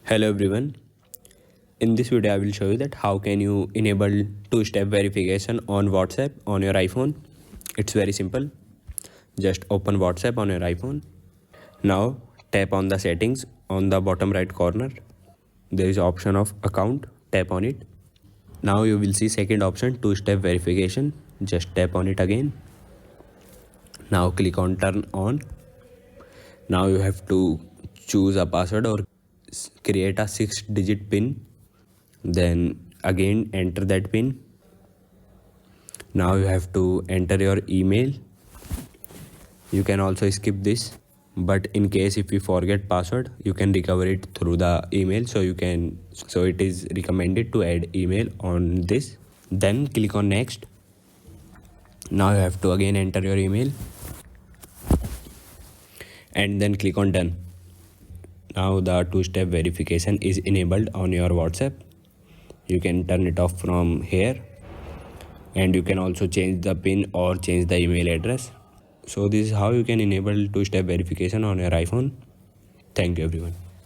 Hello everyone. In this video I will show you that how can you enable two-step verification on WhatsApp on your iPhone. It's very simple. Just open WhatsApp on your iPhone. Now tap on the settings on the bottom right corner. There is option of account. Tap on it. Now you will see second option, two-step verification. Just tap on it again. Now click on turn on. Now you have to choose a password or create a 6-digit PIN. Then again enter that PIN. Now you have to enter your email. You can also skip this, but in case if you forget password, you can recover it through the email. So it is recommended to add email on this. Then click on next. Now you have to again enter your email and then click on done. Now the two-step verification is enabled on your WhatsApp. You can turn it off from here, and you can also change the PIN or change the email address. So this is how you can enable two-step verification on your iPhone. Thank you everyone.